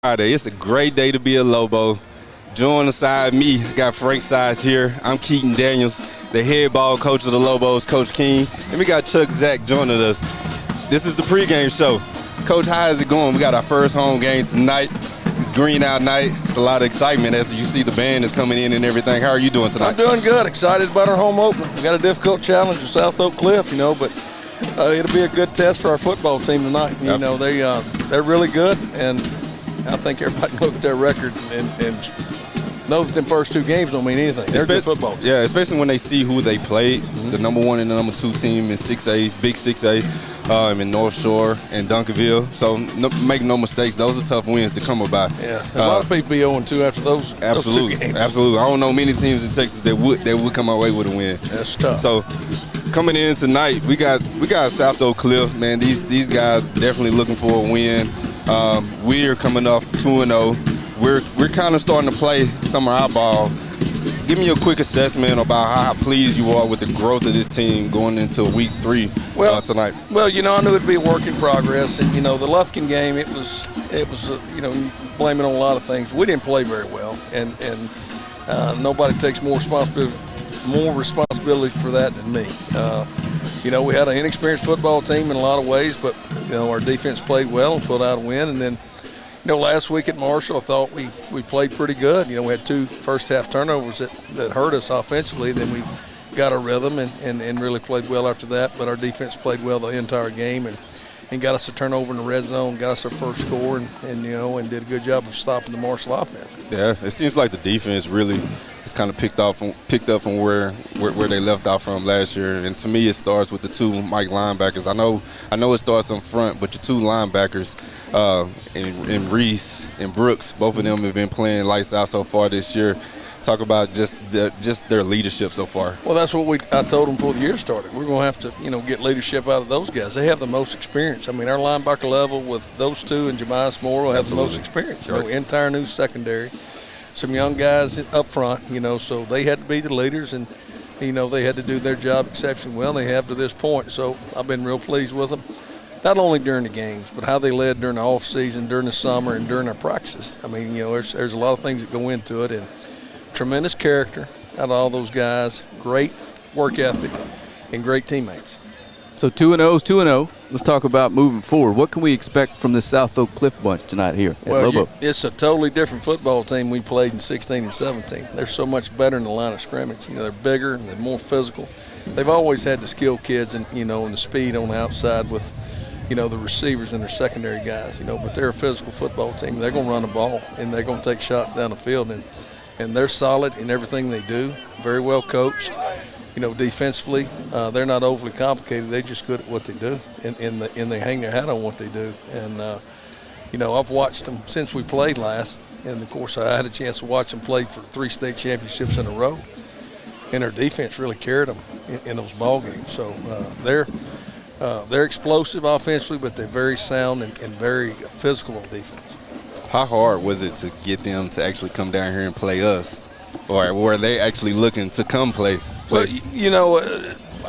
Friday. It's a great day to be a Lobo. Join aside me, got Frank Size here. I'm Keaton Daniels, the head ball coach of the Lobos, Coach King. And we got Chuck Zach joining us. This is the pregame show. Coach, how is it going? We got our first home game tonight. It's green out night. It's a lot of excitement as you see the band is coming in and everything. How are you doing tonight? I'm doing good. Excited about our home opener. We got a difficult challenge with South Oak Cliff, but it'll be a good test for our football team tonight. They're really good, and I think everybody can look at their record and know that them first two games don't mean anything. They're good football team. Yeah, especially when they see who they played. The number one and the number two team in 6A, Big 6A, in North Shore and Duncanville. So make no mistakes, those are tough wins to come about. Yeah, a lot of people be 0-2 after those two games. Absolutely. I don't know many teams in Texas that would come away with a win. That's tough. So coming in tonight, we got South Oak Cliff, man. These guys definitely looking for a win. We're coming off 2-0. We're kind of starting to play some of our ball. Give me a quick assessment about how pleased you are with the growth of this team going into week 3 tonight. Well, I knew it'd be a work in progress, and the Lufkin game, it was blaming on a lot of things. We didn't play very well, and nobody takes more responsibility for that than me. We had an inexperienced football team in a lot of ways, but our defense played well and pulled out a win. And then, last week at Marshall, I thought we played pretty good. We had 2 first-half turnovers that hurt us offensively. Then we got our rhythm and really played well after that. But our defense played well the entire game and got us a turnover in the red zone, got us our first score, and did a good job of stopping the Marshall offense. Yeah, it seems like the defense really has kind of picked up from where they left off from last year. And to me, it starts with the 2 Mike linebackers. I know it starts up front, but your 2 linebackers, in Reese and Brooks, both of them have been playing lights out so far this year. Talk about just their leadership so far. Well, that's what I told them before the year started. We're going to have to, get leadership out of those guys. They have the most experience. I mean, our linebacker level with those 2 and Jemias Moore will have the most experience. Sure. Entire new secondary. Some young guys up front, so they had to be the leaders, and, they had to do their job exceptionally well. They have to this point. So I've been real pleased with them, not only during the games, but how they led during the off season, during the summer, and during our practices. I mean, there's a lot of things that go into it, and tremendous character out of all those guys, great work ethic, and great teammates. So 2-0 is 2-0. Let's talk about moving forward. What can we expect from this South Oak Cliff bunch tonight here at Lobo? It's a totally different football team we played in 16 and 17. They're so much better in the line of scrimmage. They're bigger, they're more physical. They've always had the skilled kids and the speed on the outside with the receivers and their secondary guys. But they're a physical football team. They're going to run the ball and they're going to take shots down the field, and they're solid in everything they do. Very well coached. Defensively, they're not overly complicated. They're just good at what they do, and they hang their hat on what they do. And, I've watched them since we played last, and, of course, I had a chance to watch them play for 3 state championships in a row, and their defense really carried them in those ball games. So they're explosive offensively, but they're very sound and very physical on defense. How hard was it to get them to actually come down here and play us, or were they actually looking to come play? Well,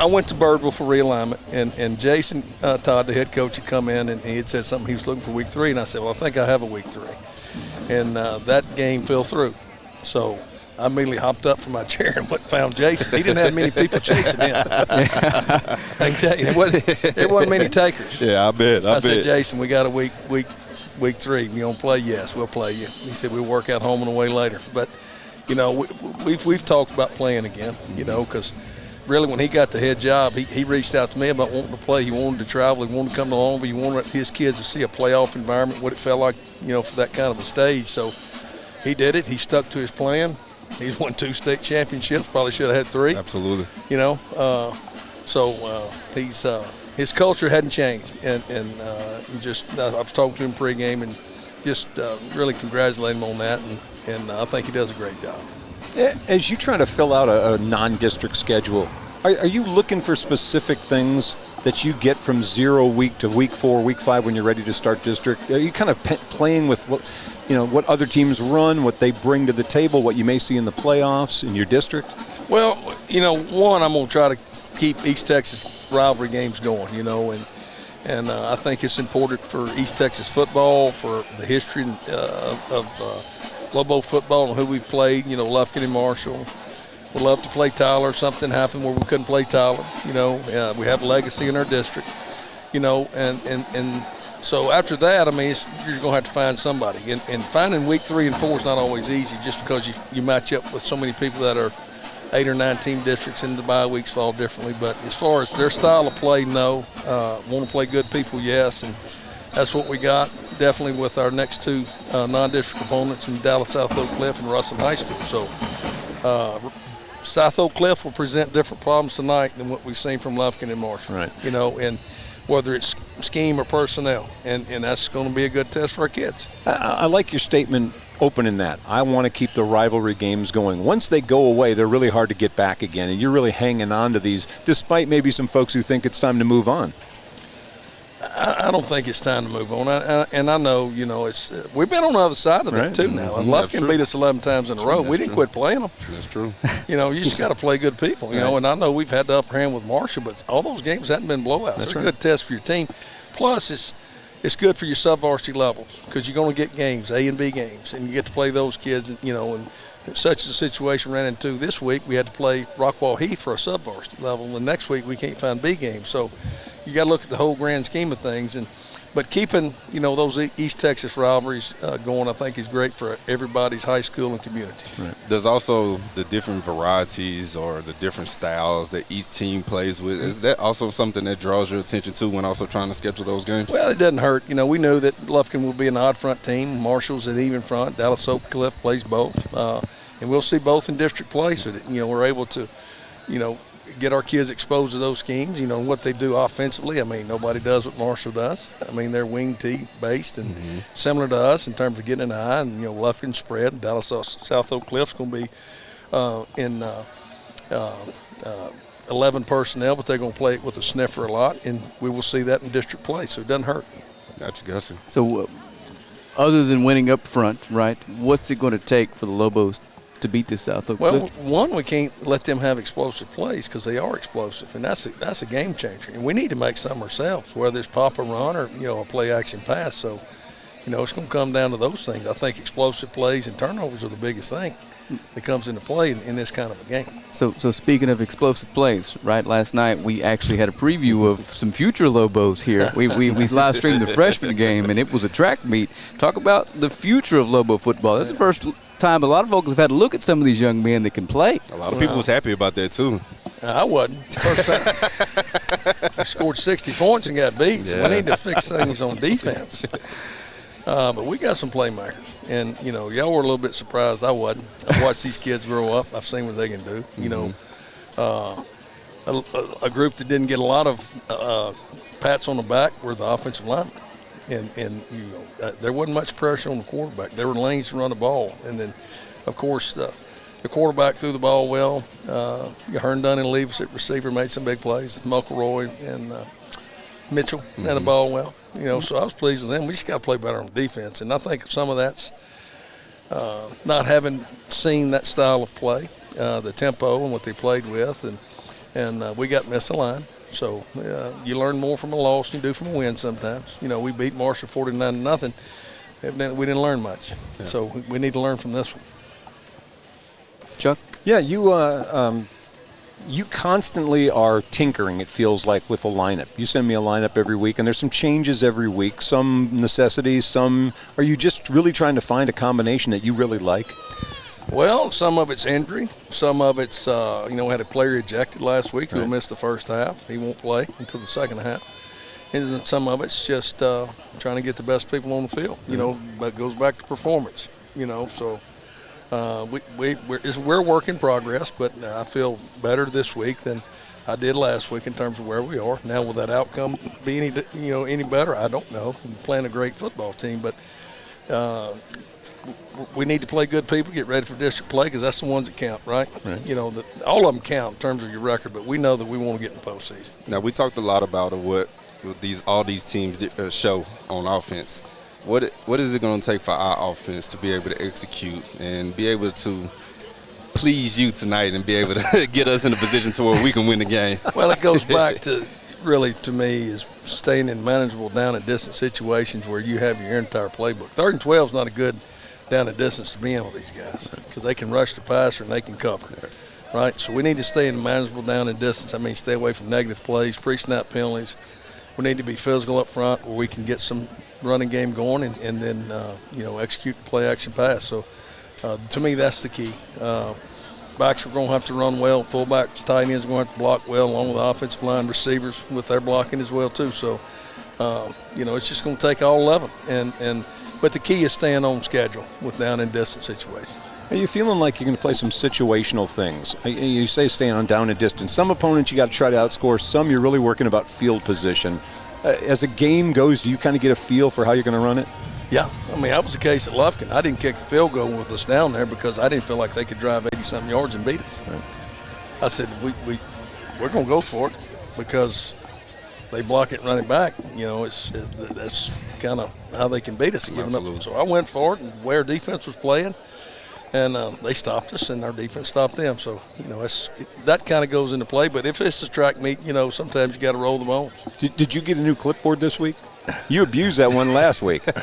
I went to Birdville for realignment, and Jason Todd, the head coach, had come in, and he had said something he was looking for week 3, and I said, well, I think I have a week 3. And that game fell through. So I immediately hopped up from my chair and went and found Jason. He didn't have many people chasing him. I can tell you, there wasn't many takers. Yeah, I bet. I said, Jason, we got a week 3. You gonna play? Yes, we'll play you. He said, we'll work out home and away later. But we've talked about playing again, because really when he got the head job, he reached out to me about wanting to play. He wanted to travel. He wanted to come to Longview. He wanted his kids to see a playoff environment, what it felt like, for that kind of a stage. So he did it. He stuck to his plan. He's won 2 state championships. Probably should have had 3. Absolutely. His culture hadn't changed, and I was talking to him pregame and just really congratulate him on that, and I think he does a great job. As you try to fill out a non-district schedule, are you looking for specific things that you get from 0 week to week 4, week 5 when you're ready to start district? Are you kind of playing with what other teams run, what they bring to the table, what you may see in the playoffs in your district? Well, one, I'm going to try to keep East Texas rivalry games going, and And I think it's important for East Texas football, for the history of Lobo football and who we've played. You know, Lufkin and Marshall. Would love to play Tyler. Something happened where we couldn't play Tyler. You know, we have legacy in our district. You know, and so after that, I mean, you're going to have to find somebody. And finding week 3 and 4 is not always easy, just because you match up with so many people that are 8 or 9 team districts, and the bye weeks fall differently. But as far as their style of play, no. Want to play good people, yes. And that's what we got, definitely, with our next 2 non-district opponents in Dallas South Oak Cliff and Russell High School. So South Oak Cliff will present different problems tonight than what we've seen from Lufkin and Marshall. Right. You know, and whether it's scheme or personnel, and that's going to be a good test for our kids. I like your statement opening that. I want to keep the rivalry games going. Once they go away, they're really hard to get back again, and you're really hanging on to these, despite maybe some folks who think it's time to move on. I don't think it's time to move on. And I know, you know, we've been on the other side of that too now. And Lufkin beat us 11 times in a row. We didn't quit playing them. That's true. You know, you just got to play good people, you know. And I know we've had the upper hand with Marshall, but all those games hadn't been blowouts. They're a good test for your team. Plus, it's good for your sub-varsity levels, because you're going to get games, A and B games, and you get to play those kids, you know. And such a situation ran into this week. We had to play Rockwall Heath for a sub-varsity level, and next week we can't find B games. So you got to look at the whole grand scheme of things. But keeping, you know, those East Texas rivalries going, I think, is great for everybody's high school and community. Right. There's also the different varieties or the different styles that each team plays with. Is that also something that draws your attention to when also trying to schedule those games? Well, it doesn't hurt. You know, we knew that Lufkin will be an odd front team. Marshall's an even front. Dallas Oak Cliff plays both. And we'll see both in district play, so that, you know, we're able to, you know, get our kids exposed to those schemes, you know, and what they do offensively. I mean, nobody does what Marshall does. I mean, they're wing tee based and similar to us in terms of getting an eye. And, you know, Lufkin spread. Dallas South Oak Cliff's going to be in 11 personnel, but they're going to play it with a sniffer a lot, and we will see that in district play, so it doesn't hurt. Gotcha. So other than winning up front, right, what's it going to take for the Lobos to beat this South Oak Well, Cliff? one, we can't let them have explosive plays, because they are explosive, and that's a game changer. And we need to make some ourselves, whether it's pop a run or, you know, a play action pass. So, you know, it's going to come down to those things. I think explosive plays and turnovers are the biggest thing that comes into play in this kind of a game. So speaking of explosive plays, right, last night we actually had a preview of some future Lobos here. We live streamed the freshman game, and it was a track meet. Talk about the future of Lobo football. That's the first time a lot of folks have had to look at some of these young men that can play. A lot of people was happy about that too. I wasn't. First time we scored 60 points and got beat, so we need to fix things on defense. But we got some playmakers. And, you know, y'all were a little bit surprised. I wasn't. I've watched these kids grow up. I've seen what they can do. You know, a group that didn't get a lot of pats on the back were the offensive linemen. And you know, there wasn't much pressure on the quarterback. There were lanes to run the ball. And then, of course, the quarterback threw the ball well. Herndon and Levis at receiver made some big plays. McElroy and Mitchell had the ball well. You know, so I was pleased with them. We just got to play better on defense. And I think some of that's not having seen that style of play, the tempo and what they played with. And we got misaligned. So you learn more from a loss than you do from a win sometimes. You know, we beat Marshall 49-0. Evidently, we didn't learn much. Yeah. So we need to learn from this one. Chuck? Yeah, you constantly are tinkering, it feels like, with a lineup. You send me a lineup every week, and there's some changes every week, some necessities, some. Are you just really trying to find a combination that you really like? Well, some of it's injury. Some of it's, we had a player ejected last week who missed the first half. He won't play until the second half. And some of it's just trying to get the best people on the field. You know, but it goes back to performance. You know, so we're a work in progress. But I feel better this week than I did last week in terms of where we are. Now, will that outcome be any better? I don't know. We're playing a great football team, but. We need to play good people, get ready for district play, because that's the ones that count, right? You know, all of them count in terms of your record, but we know that we want to get in the postseason. Now, we talked a lot about what all these teams show on offense. What is it going to take for our offense to be able to execute and be able to please you tonight and be able to get us in a position to where we can win the game? Well, it goes back to really, to me, is staying in manageable down and distance situations where you have your entire playbook. 3rd and 12 is not a good down and distance to be in with these guys because they can rush the passer and they can cover, right? So we need to stay in manageable down and distance. I mean, stay away from negative plays, pre-snap penalties. We need to be physical up front where we can get some running game going and then, execute the play-action pass. So, to me, that's the key. Backs are going to have to run well. Fullbacks, tight ends are going to have to block well, along with the offensive line receivers with their blocking as well too. So, it's just going to take all 11. But the key is staying on schedule with down and distance situations. Are you feeling like you're going to play some situational things? You say staying on down and distance. Some opponents you got to try to outscore. Some you're really working about field position. As a game goes, do you kind of get a feel for how you're going to run it? Yeah, I mean, that was the case at Lufkin. I didn't kick the field goal with us down there because I didn't feel like they could drive 80-something yards and beat us. Right. I said, we're going to go for it because they block it and run it back. That's kind of how they can beat us. Giving up. So I went for it, and the way our defense was playing, and they stopped us, and our defense stopped them. So, that kind of goes into play. But if it's a track meet, sometimes you got to roll the bones. Did you get a new clipboard this week? You abused that one last week. I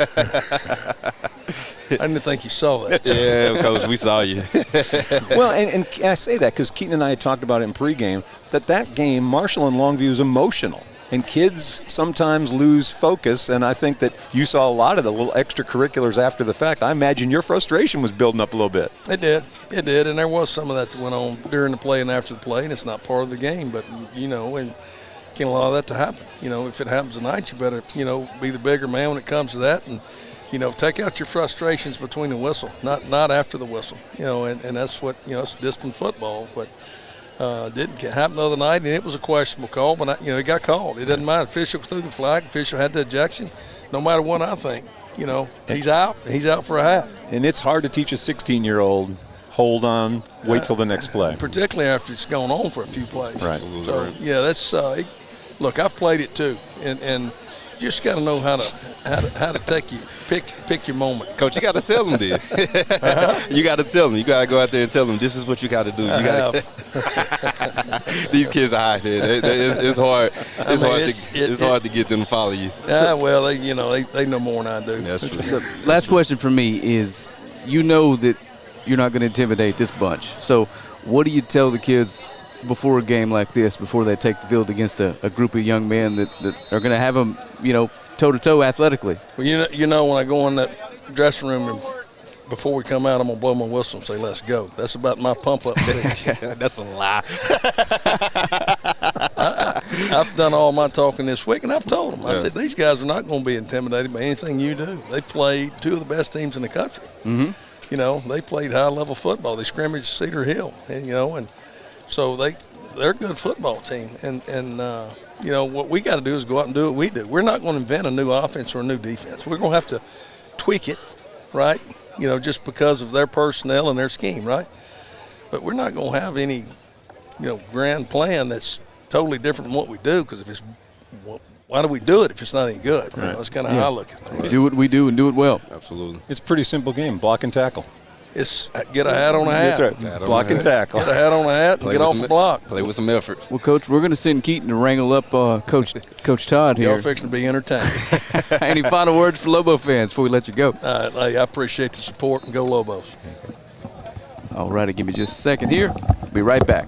didn't think you saw that. Yeah, Coach, we saw you. Well, and I say that because Keaton and I had talked about it in pregame, that game, Marshall and Longview, is emotional. And kids sometimes lose focus, and I think that you saw a lot of the little extracurriculars after the fact. I imagine your frustration was building up a little bit. It did, and there was some of that went on during the play and after the play, and it's not part of the game, but, and can't allow that to happen. If it happens tonight, you better, be the bigger man when it comes to that, and, take out your frustrations between the whistle, not after the whistle, and that's what, it's disciplined football, but didn't happen the other night, and it was a questionable call, but, it got called. It doesn't matter. Official threw the flag. Official had the ejection. No matter what I think, he's out. He's out for a half. And it's hard to teach a 16-year-old, hold on, wait till the next play. Particularly after it's gone on for a few plays. Right. So, yeah, that's look, I've played it too, and you just got to know how to pick your moment. Coach, you got to tell them this. You got to tell them. You got to go out there and tell them this is what you got to do. These kids are high there. It's hard. It's hard to get them to follow you. Yeah, well, they know more than I do. That's true. The last question for me is, that you're not going to intimidate this bunch. So what do you tell the kids before a game like this, before they take the field against a group of young men that are going to have them, toe-to-toe athletically? Well, when I go in that dressing room and before we come out, I'm going to blow my whistle and say, let's go. That's about my pump-up stage. That's a lie. I've done all my talking this week, and I've told them. I said, these guys are not going to be intimidated by anything you do. They played two of the best teams in the country. Mm-hmm. They played high-level football. They scrimmaged Cedar Hill, and so they're a good football team. And what we got to do is go out and do what we do. We're not going to invent a new offense or a new defense. We're going to have to tweak it, right, just because of their personnel and their scheme, right? But we're not going to have any, grand plan that's totally different than what we do, because why do we do it if it's not any good? Right. That's kind of how I look at things. Do what we do and do it well. Absolutely. It's a pretty simple game, block and tackle. It's get a hat on a hat. That's right. Block and tackle. Get a hat on a hat and get off the block. Play with some effort. Well, Coach, we're going to send Keaton to wrangle up Coach Todd here. Y'all fixing to be entertained. Any final words for Lobo fans before we let you go? I appreciate the support, and go Lobos. All righty, give me just a second here. Be right back.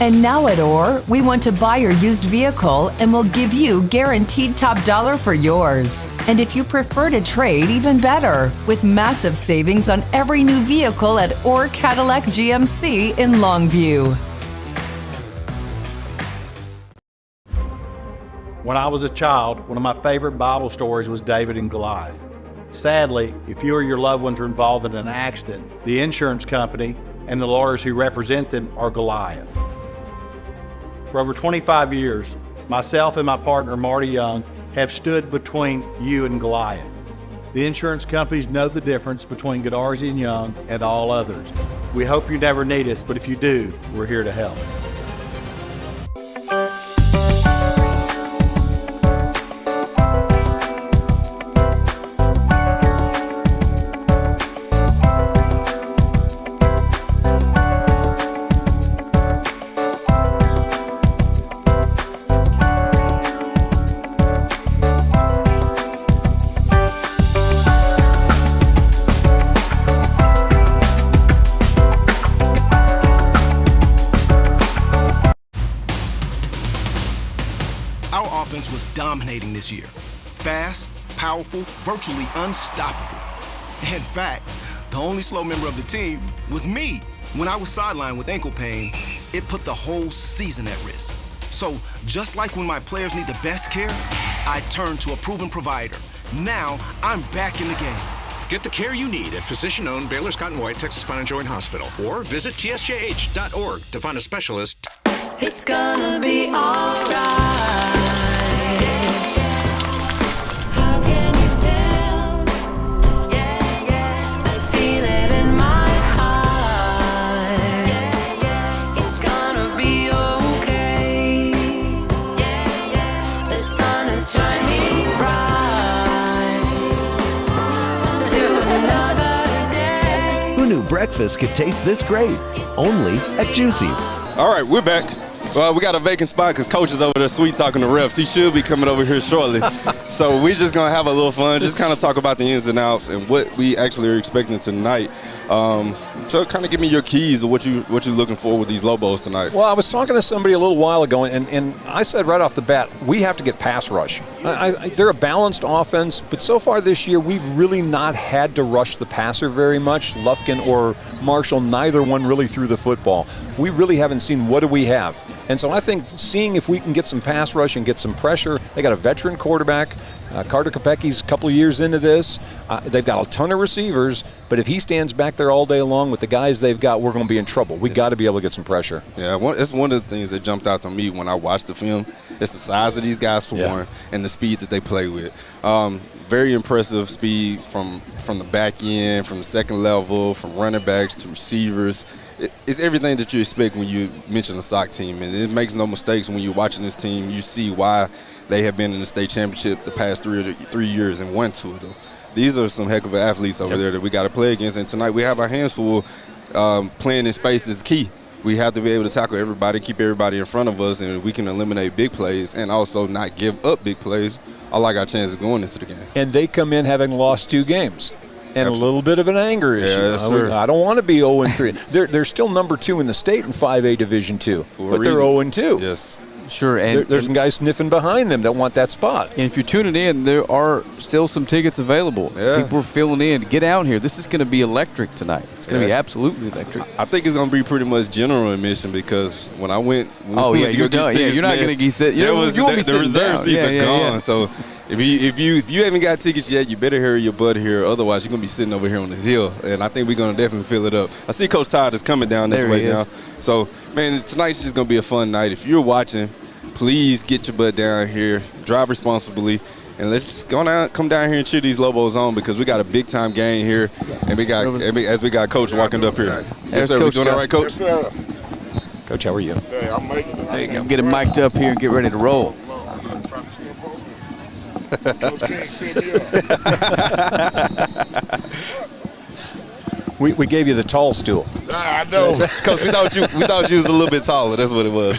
And now at Orr, we want to buy your used vehicle and we'll give you guaranteed top dollar for yours. And if you prefer to trade, even better, with massive savings on every new vehicle at Orr Cadillac GMC in Longview. When I was a child, one of my favorite Bible stories was David and Goliath. Sadly, if you or your loved ones are involved in an accident, the insurance company and the lawyers who represent them are Goliath. For over 25 years, myself and my partner Marty Young have stood between you and Goliath. The insurance companies know the difference between Godarzi and Young and all others. We hope you never need us, but if you do, we're here to help. offense was dominating this year. Fast, powerful, virtually unstoppable. In fact, the only slow member of the team was me. When I was sidelined with ankle pain, it put the whole season at risk. So, just like when my players need the best care, I turned to a proven provider. Now, I'm back in the game. Get the care you need at physician-owned Baylor Scott & White Texas Spine and Joint Hospital, or visit tsjh.org to find a specialist. It's gonna be alright. How can you tell? Yeah, yeah, I feel it in my heart. Yeah, yeah, it's gonna be okay. Yeah, yeah, the sun is shining bright. To another day. Who knew breakfast could taste this great? Only at Juicy's. All right, we're back. Well, we got a vacant spot because Coach is over there sweet talking to refs. He should be coming over here shortly. So we're just going to have a little fun, just kind of talk about the ins and outs and what we actually are expecting tonight. So kind of give me your keys of what you're looking for with these Lobos tonight. Well, I was talking to somebody a little while ago, and I said right off the bat, we have to get pass rush. They're a balanced offense, but so far this year, we've really not had to rush the passer very much. Lufkin or Marshall, neither one really threw the football. We really haven't seen what do we have. And so I think seeing if we can get some pass rush and get some pressure. They got a veteran quarterback. Carter Kopecki's a couple of years into this. They've got a ton of receivers, but if he stands back there all day long with the guys they've got, we're going to be in trouble. We got to be able to get some pressure. Yeah, it's one of the things that jumped out to me when I watched the film. It's the size of these guys for one, and the speed that they play with. Very impressive speed from the back end, from the second level, from running backs to receivers. It's everything that you expect when you mention a SOC team, and it makes no mistakes when you're watching this team. You see why they have been in the state championship the past three years and won two of them. These are some heck of athletes over there that we got to play against, and tonight we have our hands full. Playing in space is key. We have to be able to tackle everybody, keep everybody in front of us, and we can eliminate big plays and also not give up big plays. I like our chances going into the game. And they come in having lost 2 games. And a little bit of an anger issue. Yes, sir. I don't want to be 0-3. They're still number 2 in the state in 5A Division II, but they're 0-2. Yes. Sure, and there's some guys sniffing behind them that want that spot. And if you're tuning in, there are still some tickets available. Yeah. People are filling in. Get out here. This is going to be electric tonight. It's going to be absolutely electric. I think it's going to be pretty much general admission because when I went, you're done. You're not going to get set. You won't be the reserve down. seats are gone. So if you haven't got tickets yet, you better hurry your butt here. Otherwise, you're going to be sitting over here on the hill, and I think we're going to definitely fill it up. I see Coach Todd is coming down this way now. So, man, tonight's just going to be a fun night. If you're watching, please get your butt down here, drive responsibly, and let's come down here and cheer these Lobos on because we got a big time game here, and we got Coach walking up here. Yes, sir. We doing all right, Coach? Yes, sir. Coach, how are you? Hey, I'm making it. There you go. Get it mic'd up here and get ready to roll. Coach King set me up. We gave you the tall stool. I know. Coach, we thought you was a little bit taller. That's what it was.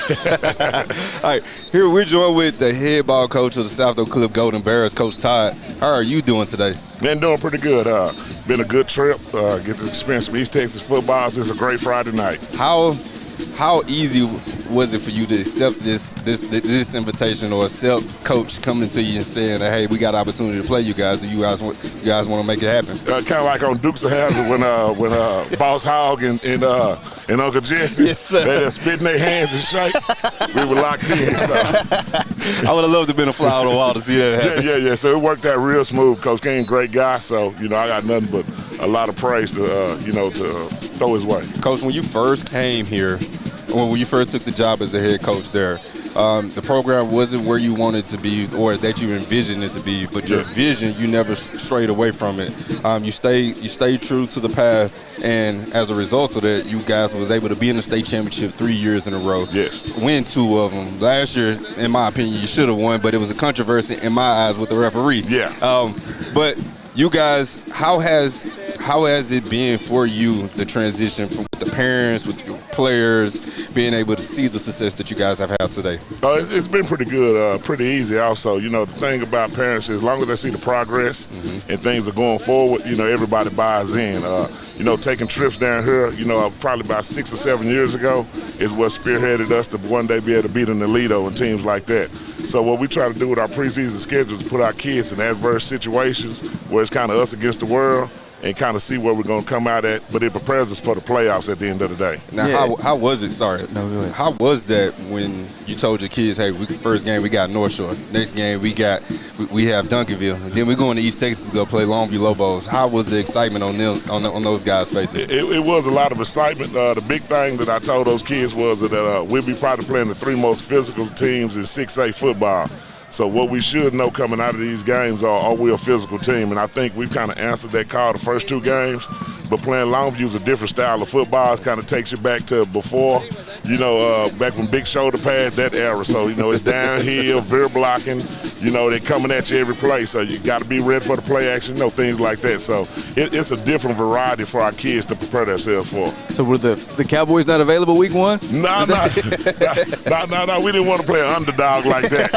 All right, here we're joined with the head ball coach of the South Oak Cliff Golden Bears, Coach Todd. How are you doing today? Been doing pretty good. Been a good trip. Get to experience some East Texas football. It's a great Friday night. How easy was it for you to accept this invitation or accept Coach coming to you and saying, "Hey, we got an opportunity to play you guys. Do you guys want to make it happen?" Kind of like on Dukes of Hazzard when Boss Hogg and Uncle Jesse, yes, sir. they just spit in their hands and shake. We were locked in. So. I would have loved to have been a fly on the wall to see that happen. Yeah. So it worked out real smooth. Coach King, great guy. So I got nothing but a lot of praise to to throw his way. Coach, when you first came here, when you first took the job as the head coach there, the program wasn't where you wanted to be or that you envisioned it to be, but your vision, you never strayed away from it. You stayed true to the path, and as a result of that, you guys was able to be in the state championship 3 years in a row. Yes. Win 2 of them. Last year, in my opinion, you should have won, but it was a controversy in my eyes with the referee. Yeah. But you guys, how has it been for you, the transition from the parents, with your players, being able to see the success that you guys have had today? It's been pretty good, pretty easy also. The thing about parents is as long as they see the progress and things are going forward, everybody buys in. Taking trips down here, probably about 6 or 7 years ago is what spearheaded us to one day be able to beat an Alito and teams like that. So what we try to do with our preseason schedule is put our kids in adverse situations where it's kind of us against the world and kind of see where we're going to come out at, but it prepares us for the playoffs at the end of the day. Now, how was it? Sorry. No, go ahead. How was that when you told your kids, hey, first game we got North Shore, next game we have Duncanville, and then we're going to East Texas to go play Longview Lobos? How was the excitement on them on those guys' faces? It was a lot of excitement. The big thing that I told those kids was that we'll be probably playing the 3 most physical teams in 6A football. So what we should know coming out of these games are we a physical team? And I think we've kind of answered that call the first 2 games. But playing Longview is a different style of football. It kind of takes you back to before, back when big shoulder pads, that era. So, it's downhill, veer blocking. They're coming at you every play. So you got to be ready for the play action, things like that. So it's a different variety for our kids to prepare themselves for. So were the Cowboys not available week 1? No. We didn't want to play an underdog like that,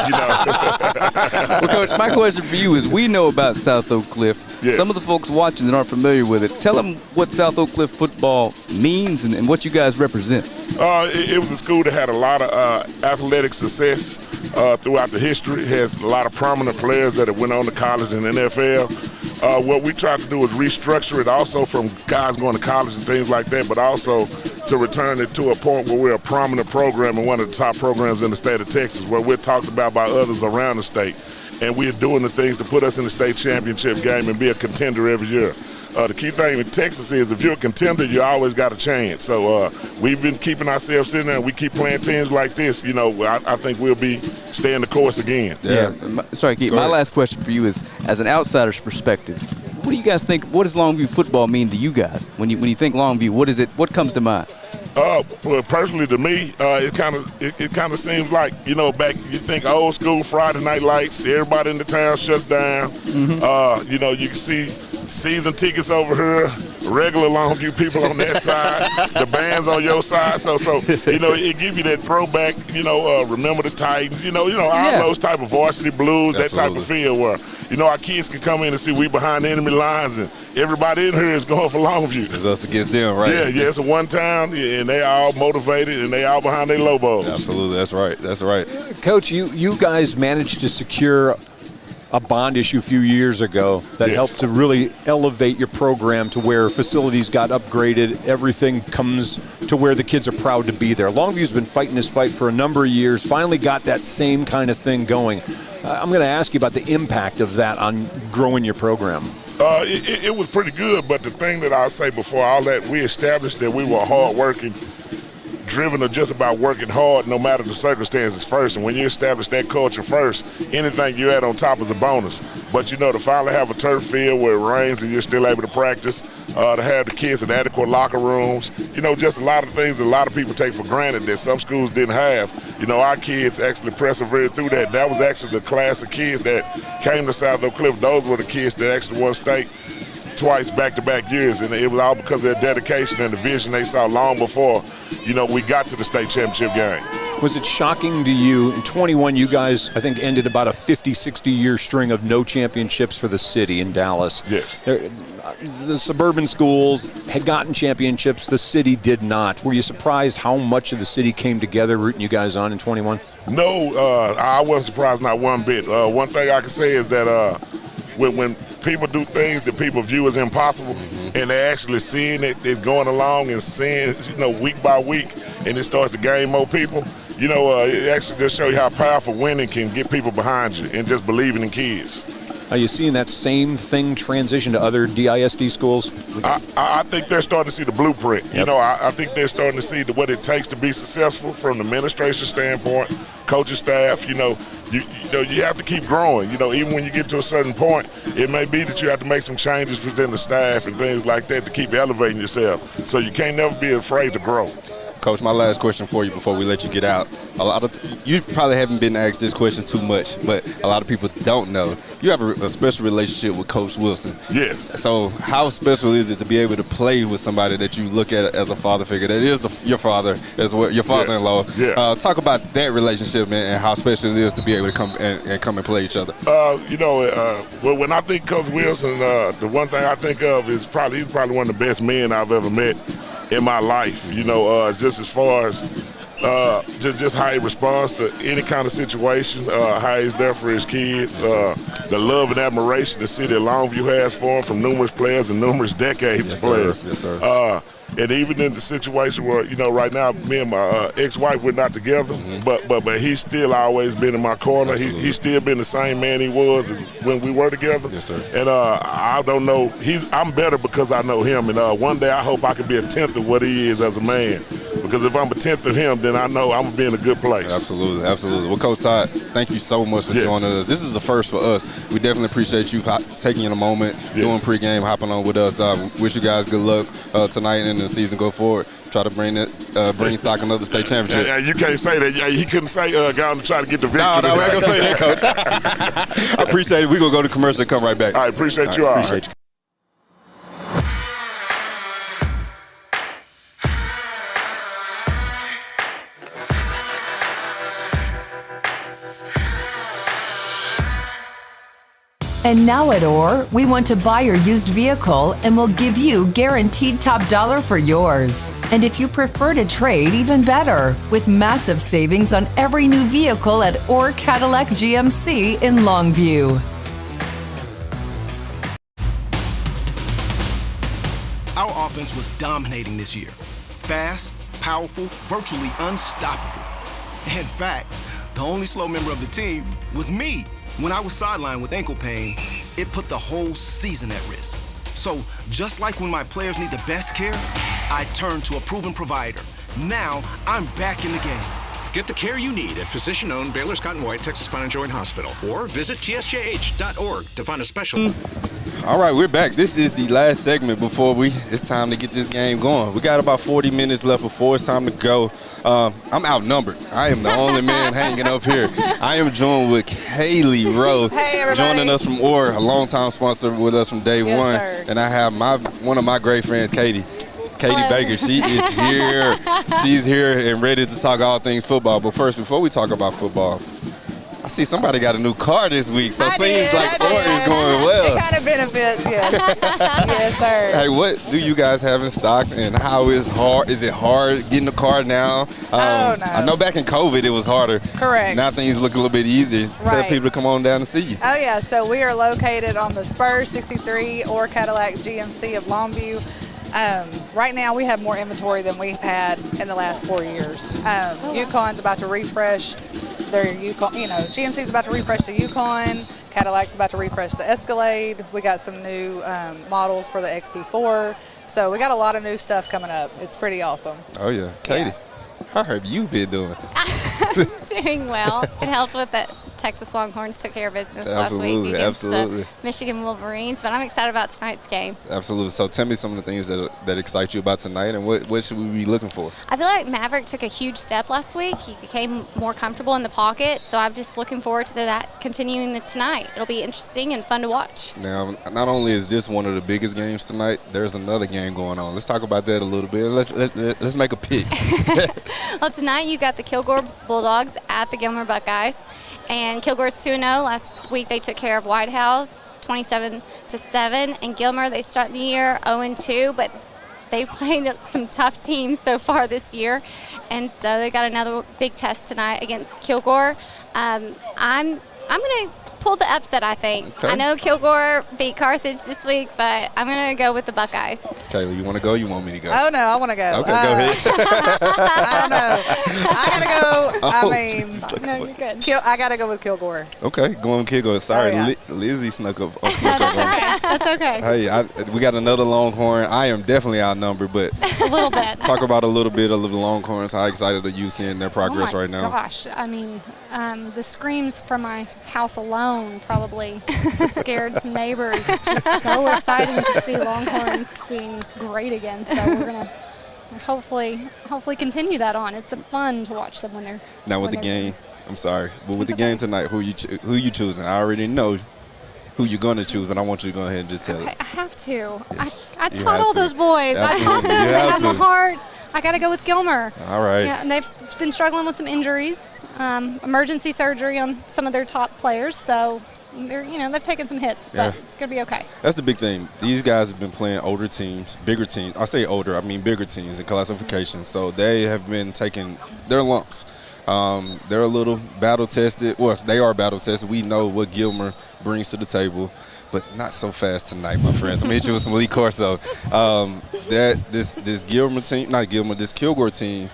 Well, Coach, my question for you is, we know about South Oak Cliff. Yes. Some of the folks watching that aren't familiar with it, tell them what South Oak Cliff football means and what you guys represent. It was a school that had a lot of athletic success throughout the history. It has a lot of prominent players that have went on to college and NFL. What we tried to do is restructure it also from guys going to college and things like that, but also to return it to a point where we're a prominent program and one of the top programs in the state of Texas, where we're talked about by others around the state. And we're doing the things to put us in the state championship game and be a contender every year. The key thing in Texas is if you're a contender, you always got a chance. So we've been keeping ourselves in there, and we keep playing teams like this. I think we'll be staying the course again. Yeah. Sorry, Keith. My last question for you is, as an outsider's perspective, what do you guys think? What does Longview football mean to you guys? When you think Longview, what comes to mind? Well, personally to me, it kind of seems like, back, you think old school Friday night lights, everybody in the town shuts down. Mm-hmm. You can see season tickets over here, regular Longview people on that side, the band's on your side. So it gives you that throwback, remember the Titans, all those type of varsity blues, Absolutely. that type of feel where, our kids can come in and see we behind the enemy lines and everybody in here is going for Longview. It's us against them, right? Yeah, it's a one town, and they all motivated, and they all behind their Lobos. Absolutely, that's right. Coach, you guys managed to secure a bond issue a few years ago that helped to really elevate your program to where facilities got upgraded. Everything comes to where the kids are proud to be there. Longview's been fighting this fight for a number of years, finally got that same kind of thing going. I'm going to ask you about the impact of that on growing your program. It was pretty good, but the thing that I'll say before all that, we established that we were hard-working, driven or just about working hard no matter the circumstances first. And when you establish that culture first, anything you add on top is a bonus. But to finally have a turf field where it rains and you're still able to practice, to have the kids in adequate locker rooms, just a lot of things that a lot of people take for granted that some schools didn't have. Our kids actually persevered through that. That was actually the class of kids that came to South Oak Cliff. Those were the kids that actually won state twice back-to-back years, and it was all because of their dedication and the vision they saw long before, we got to the state championship game. Was it shocking to you, in 21 you guys, I think, ended about a 50, 60-year string of no championships for the city in Dallas. Yes. The suburban schools had gotten championships, the city did not. Were you surprised how much of the city came together rooting you guys on in 21? No, I wasn't surprised, not one bit. One thing I can say is that when people do things that people view as impossible, and they're actually seeing it going along and seeing, week by week, and it starts to gain more people, it actually just shows you how powerful winning can get people behind you and just believing in kids. Are you seeing that same thing transition to other DISD schools? I think they're starting to see the blueprint. Yep. I think they're starting to see what it takes to be successful from the administration standpoint, coaching staff. You have to keep growing. Even when you get to a certain point, it may be that you have to make some changes within the staff and things like that to keep elevating yourself. So you can't never be afraid to grow. Coach, my last question for you before we let you get out. You probably haven't been asked this question too much, but a lot of people don't know. You have a special relationship with Coach Wilson. Yes. So how special is it to be able to play with somebody that you look at as a father figure, that is your father, as well, your father-in-law? Yeah. Talk about that relationship and how special it is to be able to come and play each other. Well, when I think Coach Wilson, the one thing I think of is he's probably one of the best men I've ever met in my life. Just as far as just how he responds to any kind of situation, how he's there for his kids, the love and admiration the city of Longview has for him from numerous players and numerous decades of players. Yes, sir. And even in the situation where, right now, me and my ex-wife, we're not together, but he's still always been in my corner. He's still been the same man he was when we were together. Yes, sir. And I don't know, I'm better because I know him. And one day I hope I can be a tenth of what he is as a man. Because if I'm a tenth of him, then I know I'm going to be in a good place. Absolutely. Well, Coach Todd, thank you so much for joining us. This is the first for us. We definitely appreciate you taking a moment, doing pregame, hopping on with us. Wish you guys good luck tonight and the season go forward. Try to bring Sock another state championship. Yeah, you can't say that. Yeah, he couldn't say going to try to get the victory. No, we're not going to say that, Coach. I appreciate it. We're going to go to commercial and come right back. All right, appreciate you all. Appreciate you. And now at Orr, we want to buy your used vehicle and we'll give you guaranteed top dollar for yours. And if you prefer to trade, even better, with massive savings on every new vehicle at Orr Cadillac GMC in Longview. Our offense was dominating this year. Fast, powerful, virtually unstoppable. In fact, the only slow member of the team was me. When I was sidelined with ankle pain, it put the whole season at risk. So, just like when my players need the best care, I turned to a proven provider. Now, I'm back in the game. Get the care you need at physician-owned Baylor Scott & White Texas Spine and Joint Hospital or visit tsjh.org to find a special. All right, we're back. This is the last segment before it's time to get this game going. We got about 40 minutes left before it's time to go. I'm outnumbered. I am the only man hanging up here. I am joined with Kaylee Rowe, joining us from Orr, a longtime sponsor with us from day one. Sir. And I have one of my great friends, Katie Baker. She is here. She's here and ready to talk all things football. But first, before we talk about football, I see somebody got a new car this week, so it seems like Orr is going well. It kind of benefits, yes. Yes, sir. Hey, what do you guys have in stock, and how is it hard getting a car now? No. I know back in COVID it was harder. Correct. Now things look a little bit easier. Tell people to come on down and see you. Oh, yeah. So we are located on the Spurs 63 Orr Cadillac GMC of Longview. Right now we have more inventory than we've had in the last 4 years. Yukon's about to refresh their Yukon, GMC's about to refresh the Yukon. Cadillac's about to refresh the Escalade. We got some new models for the XT4. So we got a lot of new stuff coming up. It's pretty awesome. Oh, yeah. Katie, how have you been doing? Doing well. It helped with that. Texas Longhorns took care of business last week against the Michigan Wolverines, but I'm excited about tonight's game. Absolutely. So tell me some of the things that excite you about tonight, and what should we be looking for? I feel like Maverick took a huge step last week. He became more comfortable in the pocket, so I'm just looking forward to that continuing tonight. It'll be interesting and fun to watch. Now, not only is this one of the biggest games tonight, there's another game going on. Let's talk about that a little bit. Let's make a pick. Well, tonight you got the Kilgore Bulldogs at the Gilmer Buckeyes. And Kilgore's 2-0. Last week they took care of White House 27-7. And Gilmer, they start the year 0-2, but they played some tough teams so far this year. And so they got another big test tonight against Kilgore. I'm going to pull the upset, I think. Okay. I know Kilgore beat Carthage this week, but I'm going to go with the Buckeyes. Kayla, you want to go? You want me to go? Oh, no, I want to go. Okay, go ahead. I don't know. I got to go. No, you're good. I got to go with Kilgore. Okay, going with Kilgore. Sorry, Lizzie snuck up on me. That's okay. Hey, we got another Longhorn. I am definitely outnumbered, but a little bit. Talk about a little bit of the Longhorns. How excited are you seeing their progress right now? Gosh, I mean, the screams from my house alone probably scared some neighbors. Just so exciting to see Longhorns being great again. So we're gonna hopefully continue that on. It's fun to watch them when they're now with the game. I'm sorry, but with the game tonight, who you choosing? I already know who you're going to choose, but I want you to go ahead and just tell it. I have to. I taught all those boys. Absolutely. I taught them. They have my heart. I got to go with Gilmer. All right. Yeah, and they've been struggling with some injuries, emergency surgery on some of their top players. So they've taken some hits, but Yeah. it's going to be okay. That's the big thing. These guys have been playing older teams, bigger teams. I say older, I mean bigger teams in classification. So they have been taking their lumps. They're a little battle-tested. Well, they are battle-tested. We know what Gilmer brings to the table, but not so fast tonight, my friends. I'm going to hit you with some Lee Corso. This Gilmer team, not Gilmer, this Kilgore team,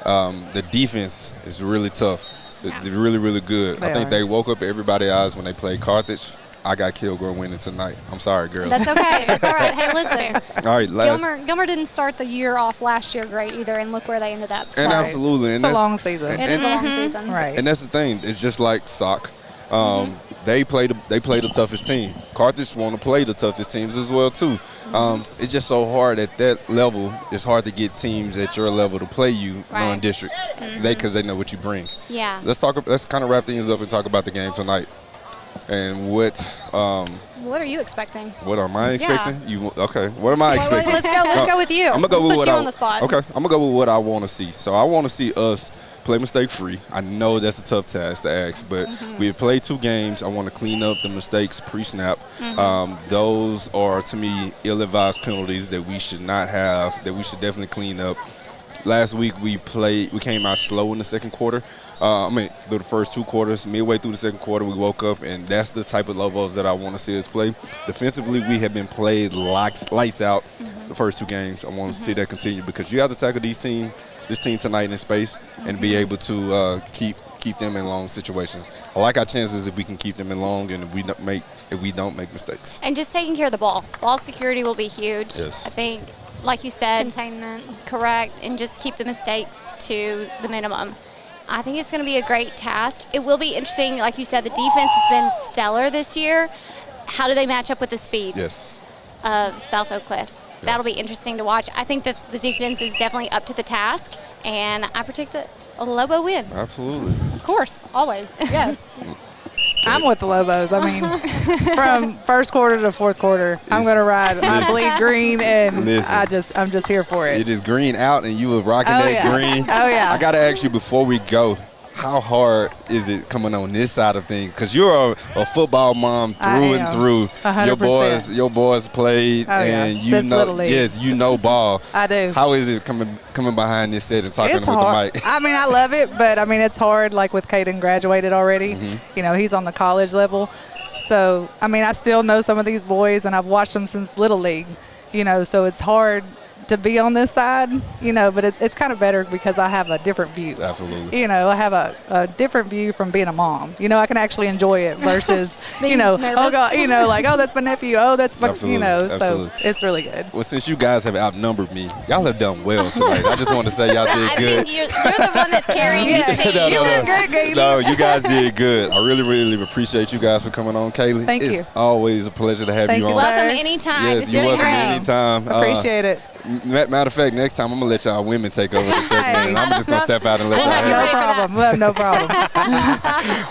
the defense is really tough. It's really, really good. I think they woke up everybody's eyes when they played Carthage. I got Kilgore winning tonight. I'm sorry, girls. That's okay. That's all right. Hey, listen. All right, Gilmer didn't start the year off last year great either, and look where they ended up. So. And absolutely. It's a long season. It is a long season. Right. And that's the thing. It's just like soccer. They play the toughest team. Carthage want to play the toughest teams as well too. It's just so hard at that level. It's hard to get teams at your level to play you non-district. Because they know what you bring. Yeah. Let's kind of wrap things up and talk about the game tonight. And what are you expecting? What am I expecting? Okay. What am I expecting? Let's go with you. I'm gonna go with what you on the spot. Okay. I'm gonna go with what I want to see. So I want to see us play mistake free. I know that's a tough task to ask, but we have played 2 games. I want to clean up the mistakes pre-snap. Those are, to me, ill-advised penalties that we should not have. That we should definitely clean up. Last week we came out slow in the second quarter. Through the first 2 quarters, midway through the second quarter, we woke up, and that's the type of Lobos that I want to see us play. Defensively, we have been played lights out the first 2 games. I want to see that continue because you have to tackle this team tonight in space and be able to keep them in long situations. I like our chances if we can keep them in long and if we don't make mistakes. And just taking care of the ball. Ball security will be huge. Yes. I think, like you said, containment. Correct, and just keep the mistakes to the minimum. I think it's going to be a great task. It will be interesting, like you said, the defense has been stellar this year. How do they match up with the speed of South Oak Cliff? That'll be interesting to watch. I think that the defense is definitely up to the task, and I predict a Lobo win. Absolutely. Of course, always, yes. I'm with the Lobos. I mean, from first quarter to fourth quarter, I'm going to ride. I bleed green, and I'm just here for it. It is green out, and you were rocking that green. Oh, yeah. I got to ask you before we go, how hard is it coming on this side of things? Because you're a football mom through and through. 100%. Your boys played, and you Since know, Little League. yes, you know ball. I do. How is it coming behind this set and talking It's with hard. the mic? I mean, I love it, but I mean, it's hard. Like with Caden graduated already. You know, he's on the college level. So I mean, I still know some of these boys, and I've watched them since Little League. You know, so it's hard to be on this side, you know, but it's kind of better because I have a different view. Absolutely. You know, I have a different view from being a mom. You know, I can actually enjoy it versus, you know, nervous. oh God, you know, like, oh, that's my nephew. Oh, that's my, Absolutely. you know, Absolutely. so it's really good. Well, since you guys have outnumbered me, y'all have done well tonight. I just want to say y'all did I good. think you're the one that's carrying this team. You did great, Gaten. No, you guys did good. I really, really appreciate you guys for coming on, Kaylee. Thank you. It's always a pleasure to have Thank you you, on. sir. Welcome anytime. Yes, This you're is welcome great. anytime. Appreciate it. Matter of fact, next time I'm gonna let y'all women take over the segment, Hey. and I'm just gonna step out and let y'all have No it. problem. Well, no problem.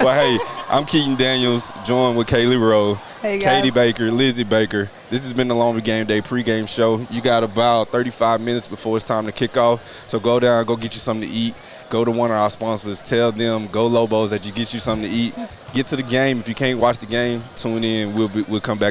Well, hey, I'm Keaton Daniels, joined with Kaylee Rowe, Hey, guys. Katie Baker, Lizzie Baker. This has been the Longview Game Day pregame show. You got about 35 minutes before it's time to kick off, so go down, go get you something to eat. Go to one of our sponsors. Tell them, go Lobos, that you get you something to eat. Get to the game. If you can't watch the game, tune in. We'll come back